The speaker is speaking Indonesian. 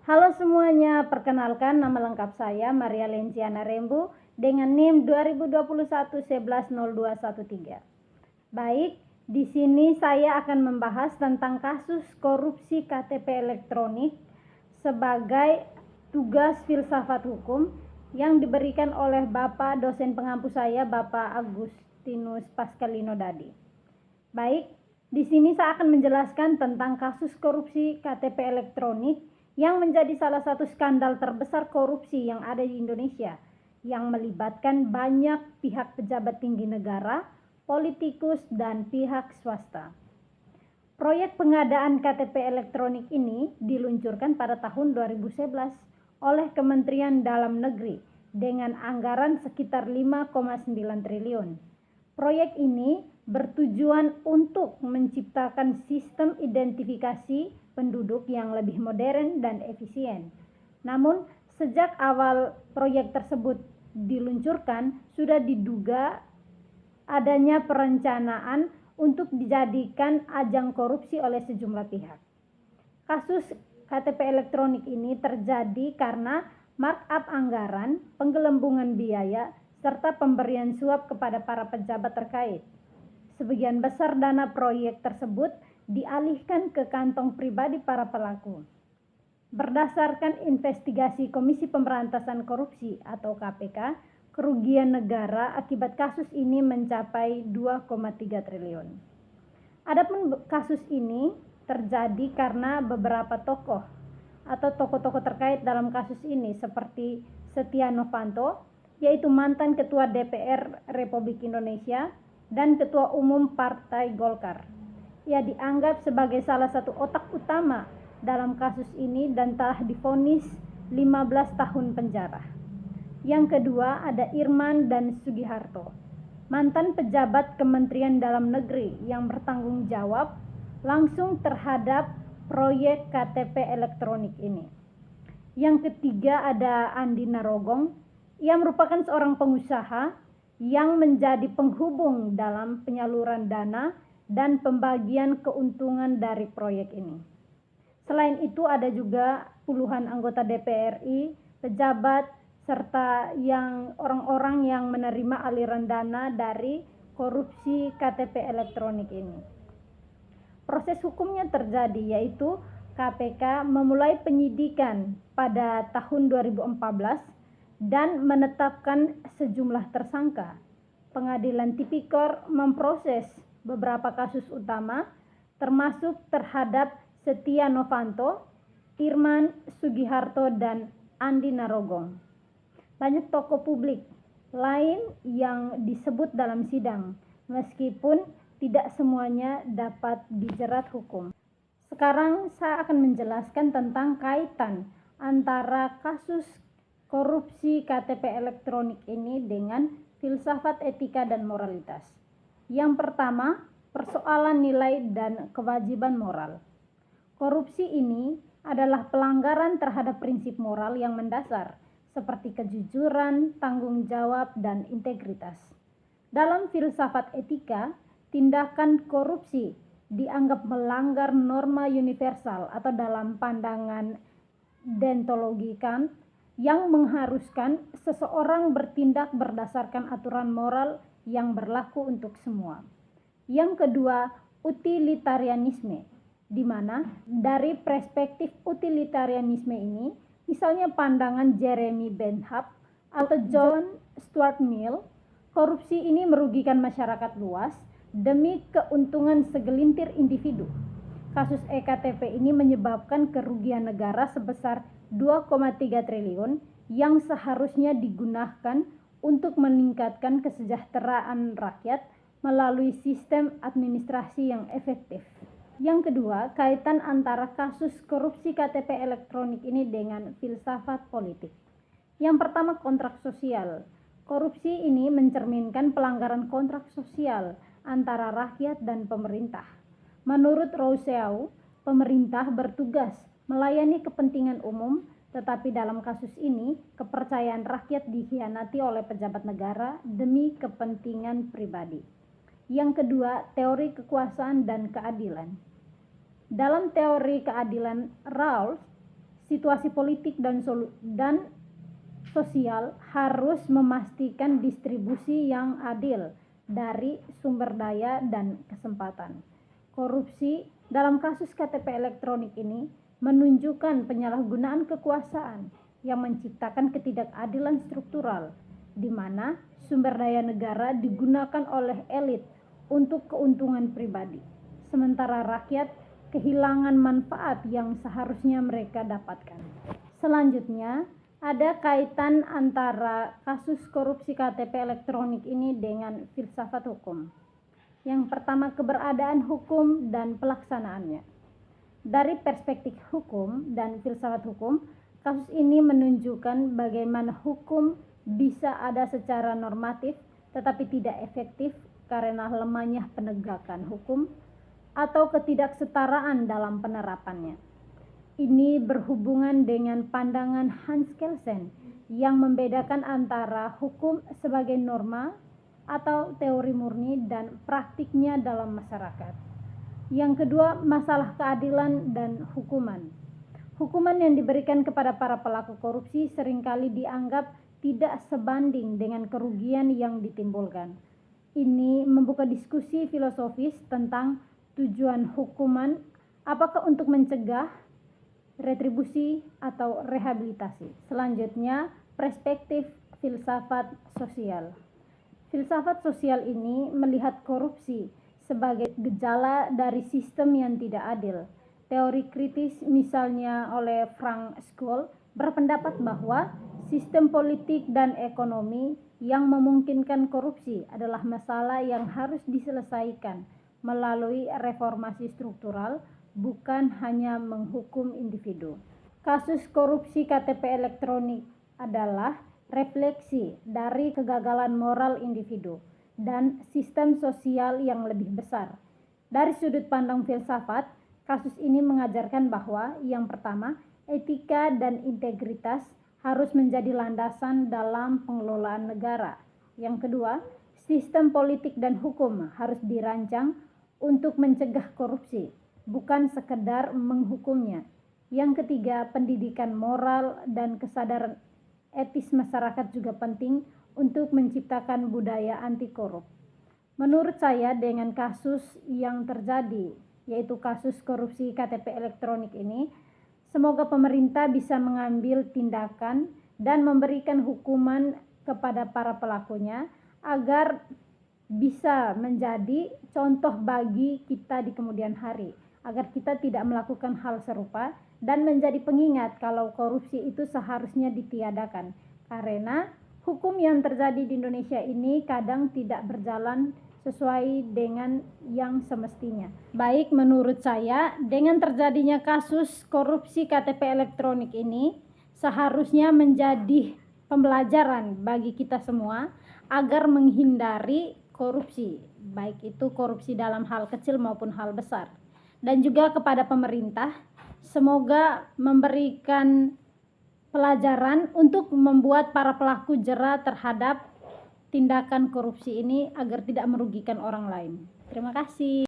Halo semuanya, perkenalkan nama lengkap saya Maria Lenciana Rembu dengan NIM 2021 110213. Baik, di sini saya akan membahas tentang kasus korupsi KTP elektronik sebagai tugas filsafat hukum yang diberikan oleh Bapak dosen pengampu saya, Bapak Agustinus Pascalino Dadi. Baik, di sini saya akan menjelaskan tentang kasus korupsi KTP elektronik yang menjadi salah satu skandal terbesar korupsi yang ada di Indonesia, yang melibatkan banyak pihak pejabat tinggi negara, politikus, dan pihak swasta. Proyek pengadaan KTP elektronik ini diluncurkan pada tahun 2011 oleh Kementerian Dalam Negeri dengan anggaran sekitar 5,9 triliun. Proyek ini bertujuan untuk menciptakan sistem identifikasi penduduk yang lebih modern dan efisien. Namun, sejak awal proyek tersebut diluncurkan, sudah diduga adanya perencanaan untuk dijadikan ajang korupsi oleh sejumlah pihak. Kasus KTP elektronik ini terjadi karena markup anggaran, penggelembungan biaya, serta pemberian suap kepada para pejabat terkait. Sebagian besar dana proyek tersebut dialihkan ke kantong pribadi para pelaku. Berdasarkan investigasi Komisi Pemberantasan Korupsi atau KPK, kerugian negara akibat kasus ini mencapai 2,3 triliun. Adapun kasus ini terjadi karena beberapa tokoh atau tokoh-tokoh terkait dalam kasus ini seperti Setia Novanto, yaitu mantan Ketua DPR Republik Indonesia dan Ketua Umum Partai Golkar. Ia dianggap sebagai salah satu otak utama dalam kasus ini dan telah divonis 15 tahun penjara. Yang kedua ada Irman dan Sugiharto, mantan pejabat Kementerian Dalam Negeri yang bertanggung jawab langsung terhadap proyek KTP elektronik ini. Yang ketiga ada Andi Narogong. Ia merupakan seorang pengusaha yang menjadi penghubung dalam penyaluran dana dan pembagian keuntungan dari proyek ini. Selain itu ada juga puluhan anggota DPR RI, pejabat, serta orang-orang yang menerima aliran dana dari korupsi KTP elektronik ini. Proses hukumnya terjadi yaitu KPK memulai penyidikan pada tahun 2014 dan menetapkan sejumlah tersangka. Pengadilan Tipikor memproses beberapa kasus utama termasuk terhadap Setia Novanto, Irman Sugiharto, dan Andi Narogong. Banyak tokoh publik lain yang disebut dalam sidang, meskipun tidak semuanya dapat dijerat hukum. Sekarang saya akan menjelaskan tentang kaitan antara kasus korupsi KTP elektronik ini dengan filsafat etika dan moralitas. Yang pertama, persoalan nilai dan kewajiban moral. Korupsi ini adalah pelanggaran terhadap prinsip moral yang mendasar, seperti kejujuran, tanggung jawab, dan integritas. Dalam filsafat etika, tindakan korupsi dianggap melanggar norma universal atau dalam pandangan deontologi Kant yang mengharuskan seseorang bertindak berdasarkan aturan moral yang berlaku untuk semua. Yang kedua, utilitarianisme, di mana dari perspektif utilitarianisme ini, misalnya pandangan Jeremy Bentham atau John Stuart Mill, korupsi ini merugikan masyarakat luas demi keuntungan segelintir individu. Kasus EKTP ini menyebabkan kerugian negara sebesar 2,3 triliun yang seharusnya digunakan untuk meningkatkan kesejahteraan rakyat melalui sistem administrasi yang efektif. Yang kedua, kaitan antara kasus korupsi KTP elektronik ini dengan filsafat politik. Yang pertama, kontrak sosial. Korupsi ini mencerminkan pelanggaran kontrak sosial antara rakyat dan pemerintah. Menurut Rousseau, pemerintah bertugas melayani kepentingan umum, tetapi dalam kasus ini, kepercayaan rakyat dikhianati oleh pejabat negara demi kepentingan pribadi. Yang kedua, teori kekuasaan dan keadilan. Dalam teori keadilan Rawls, situasi politik dan sosial harus memastikan distribusi yang adil dari sumber daya dan kesempatan. Korupsi dalam kasus KTP elektronik ini menunjukkan penyalahgunaan kekuasaan yang menciptakan ketidakadilan struktural, di mana sumber daya negara digunakan oleh elit untuk keuntungan pribadi, sementara rakyat kehilangan manfaat yang seharusnya mereka dapatkan. Selanjutnya, ada kaitan antara kasus korupsi KTP elektronik ini dengan filsafat hukum. Yang pertama, keberadaan hukum dan pelaksanaannya. Dari perspektif hukum dan filsafat hukum, kasus ini menunjukkan bagaimana hukum bisa ada secara normatif tetapi tidak efektif karena lemahnya penegakan hukum atau ketidaksetaraan dalam penerapannya. Ini berhubungan dengan pandangan Hans Kelsen yang membedakan antara hukum sebagai norma atau teori murni dan praktiknya dalam masyarakat. Yang kedua, masalah keadilan dan hukuman. Hukuman yang diberikan kepada para pelaku korupsi seringkali dianggap tidak sebanding dengan kerugian yang ditimbulkan. Ini membuka diskusi filosofis tentang tujuan hukuman, apakah untuk mencegah, retribusi, atau rehabilitasi. Selanjutnya, perspektif filsafat sosial. Filsafat sosial ini melihat korupsi sebagai gejala dari sistem yang tidak adil. Teori kritis misalnya oleh Frank Scholl berpendapat bahwa sistem politik dan ekonomi yang memungkinkan korupsi adalah masalah yang harus diselesaikan melalui reformasi struktural, bukan hanya menghukum individu. Kasus korupsi KTP elektronik adalah refleksi dari kegagalan moral individu dan sistem sosial yang lebih besar. Dari sudut pandang filsafat, kasus ini mengajarkan bahwa yang pertama, etika dan integritas harus menjadi landasan dalam pengelolaan negara. Yang kedua, sistem politik dan hukum harus dirancang untuk mencegah korupsi, bukan sekedar menghukumnya. Yang ketiga, pendidikan moral dan kesadaran etis masyarakat juga penting untuk menciptakan budaya anti korup. Menurut saya, dengan kasus yang terjadi, yaitu kasus korupsi KTP elektronik ini, semoga pemerintah bisa mengambil tindakan dan memberikan hukuman kepada para pelakunya agar bisa menjadi contoh bagi kita di kemudian hari, agar kita tidak melakukan hal serupa dan menjadi pengingat kalau korupsi itu seharusnya ditiadakan, karena hukum yang terjadi di Indonesia ini kadang tidak berjalan sesuai dengan yang semestinya. Baik, menurut saya dengan terjadinya kasus korupsi KTP elektronik ini seharusnya menjadi pembelajaran bagi kita semua agar menghindari korupsi, baik itu korupsi dalam hal kecil maupun hal besar. Dan juga kepada pemerintah, semoga memberikan pelajaran untuk membuat para pelaku jera terhadap tindakan korupsi ini agar tidak merugikan orang lain. Terima kasih.